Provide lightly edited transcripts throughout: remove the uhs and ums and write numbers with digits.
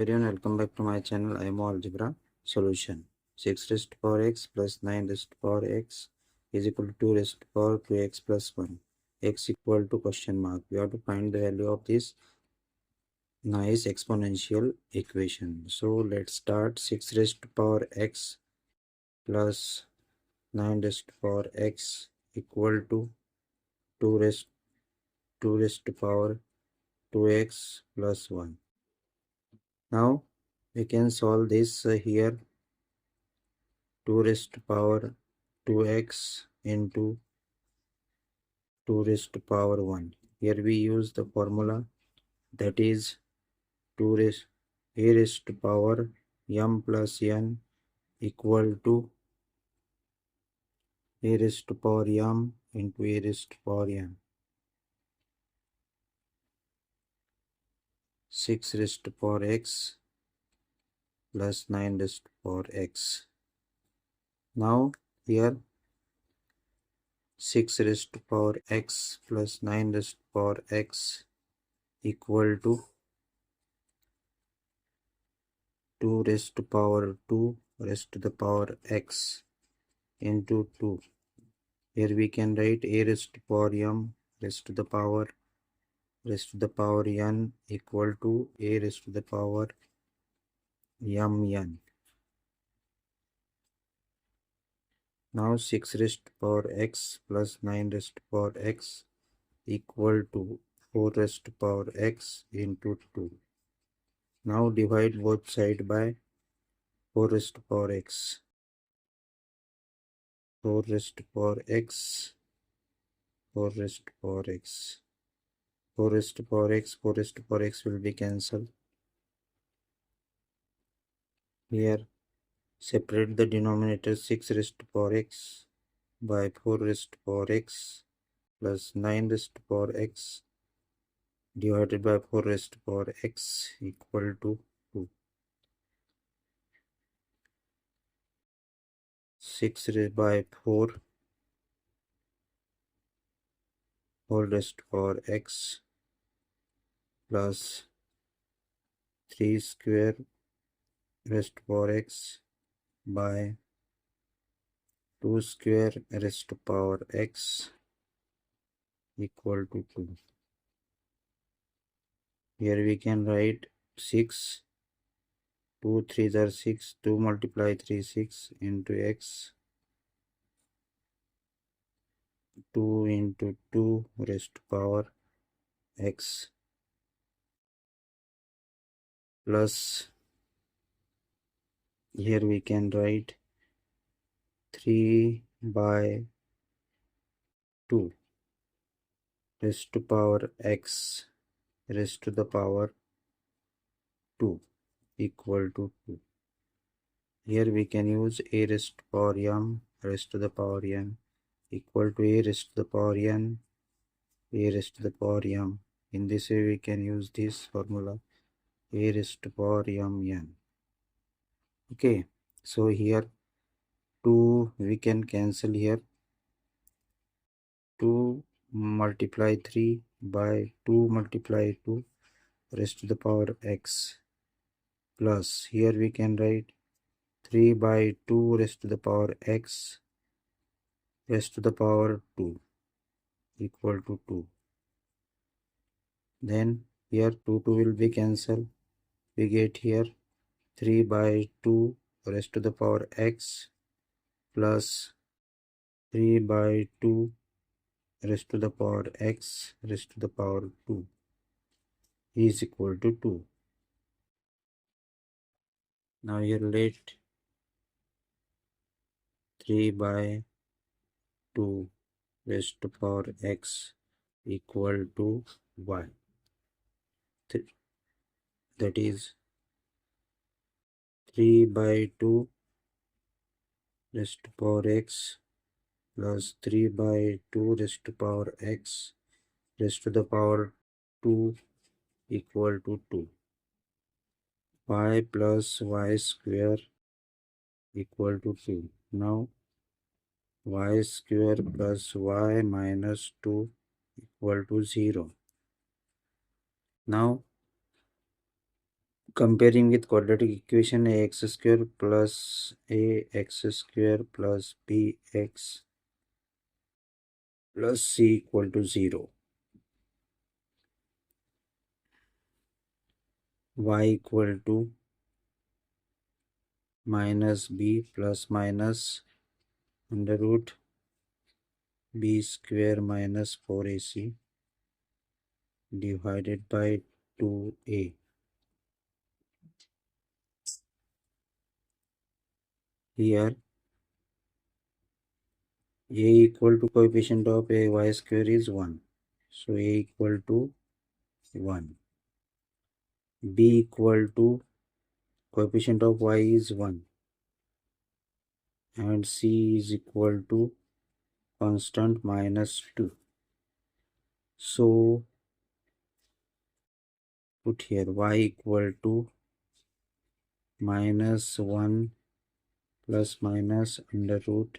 Everyone, welcome back to my channel. I am Algebra Solution. 6 raised to power x plus 9 raised to power x is equal to 2 raised to power 2x plus 1. X equal to question mark. We have to find the value of this nice exponential equation. So let's start. 6 raised to power x plus 9 raised to power x equal to 2 raised to power 2x plus 1. Now we can solve this here. 2 raised to power 2x into 2 raised to power 1. Here we use the formula that is 2 raised a raised to power m plus n equal to a raised to power m into a raised to power n. 6 raised to power x plus 9 raised to power x. Now here 6 raised to power x plus 9 raised to power x equal to 2 raised to power 2 raised to the power x into 2. Here we can write a raised to power m raised to the power n equal to a raised to the power mn. Now 6 raised to power x plus 9 raised to power x equal to 4 raised to power x into 2. Now divide both sides by 4 raised to power x. 4 raised to power x, 4 raised to power x. 4 raised to power x, 4 raised to power x will be cancelled. Here separate the denominator 6 raised to power x by 4 raised to power x plus 9 raised to power x divided by 4 raised to power x equal to 2. 6 raised by 4 whole raised to power x plus 3 square raised to power x by 2 square raised to power x equal to 2. Here we can write 6, 2 3s are 6, 2 multiply 3 6 into x, 2 into 2 raised to power x plus here we can write 3 by 2 raised to power x raised to the power 2 equal to 2. Here we can use a raised to power m raised to the power n equal to a raised to the power n, a raised to the power m. In this way we can use this formula a raised to power mn. Okay, so here 2 we can cancel here. 2 multiply 3 by 2 multiply 2 raised to the power x plus here we can write 3 by 2 raised to the power x raised to the power 2 equal to 2. Then here 2 will be cancelled. We get here 3 by 2 raised to the power x plus 3 by 2 raised to the power x raised to the power 2 is equal to 2. Now here let 3 by 2 raised to power x equal to y. That is 3 by 2 raised to power x plus 3 by 2 raised to power x raised to the power 2 equal to 2. Y plus y square equal to 2. Now y square plus y minus 2 equal to 0. Now Comparing with quadratic equation ax square plus ax square plus bx plus c equal to 0. Y equal to minus b plus minus under root b square minus 4ac divided by 2a. Here a equal to coefficient of a y square is 1. So a equal to 1. B equal to coefficient of y is 1. And c is equal to constant minus 2. So put here y equal to minus 1 plus minus under root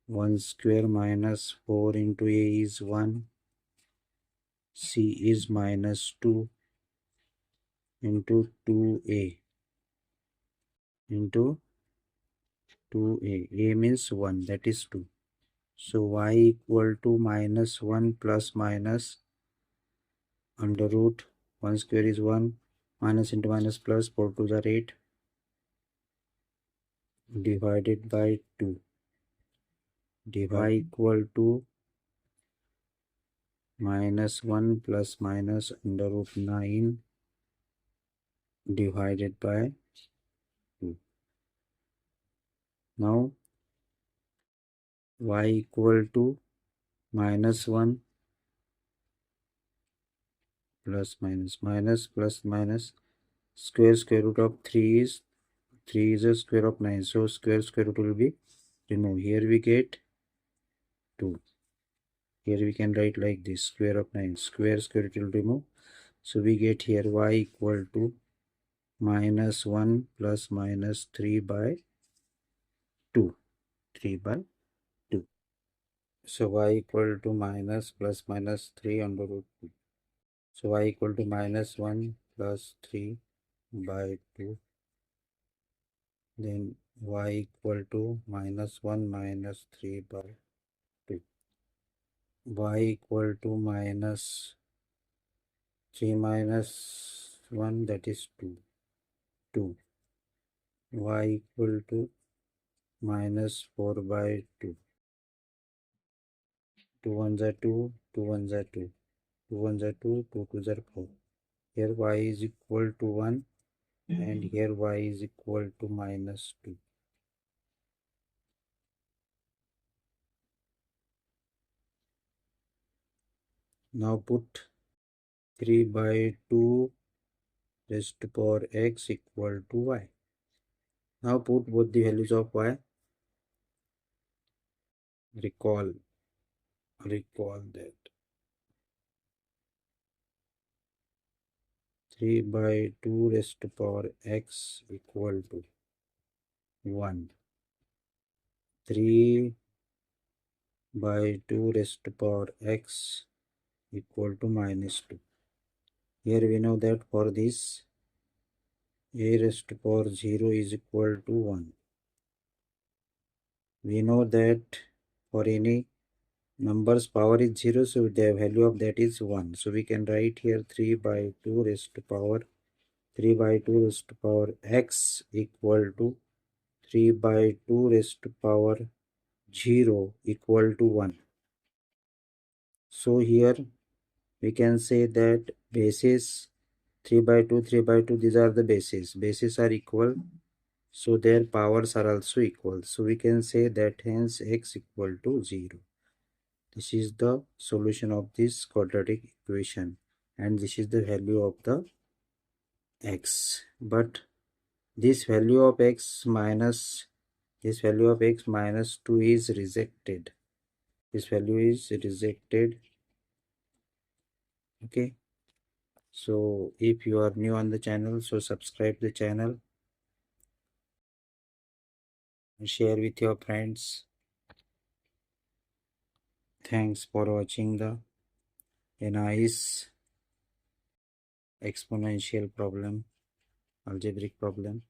1 square minus 4 into a is 1. C is minus 2 into 2a into 2a. A means 1, that is 2. So y equal to minus 1 plus minus under root 1 square is 1, minus into minus plus 4 to the 8 divided by 2. Y equal to minus 1 plus minus under root 9 divided by 2. Now y equal to minus 1 plus minus plus minus square root of 3 is a square of 9, so square root will be removed. Here we get 2. Here we can write like this, square of 9, square root will remove, so we get here y equal to minus 1 plus minus 3 by 2. 3 by 2. So y equal to minus plus minus 3 under root 2. So y equal to minus 1 plus 3 by 2. Then y equal to minus 1 minus 3 by 2. Y equal to minus 3 minus 1, that is 2. 2. Y equal to minus 4 by 2. 2 1s are 2, 2 1s are 2. 2 1s are 2, 2 2s are 4. Here y is equal to 1 and here y is equal to minus 2. Now put 3 by 2 raised to power x equal to y. Now put both the values of y. Recall that 3 by 2 raised to power x equal to 1. 3 by 2 raised to power x equal to minus 2. Here we know that for this a raised to power 0 is equal to 1. We know that for any numbers power is 0, so the value of that is 1. So we can write here 3 by 2 raised to power 3 by 2 raised to power x equal to 3 by 2 raised to power 0 equal to 1. So here we can say that bases 3 by 2, 3 by 2, these are the bases. Bases are equal, so their powers are also equal. So we can say that hence x equal to 0. This is the solution of this quadratic equation and this is the value of the x. But this value of x minus 2 is rejected. This value is rejected. Okay. So if you are new on the channel, so subscribe the channel and share with your friends. Thanks for watching the a nice exponential problem. algebraic problem.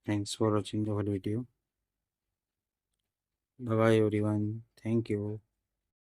Thanks for watching the whole video. Bye bye everyone. Thank you.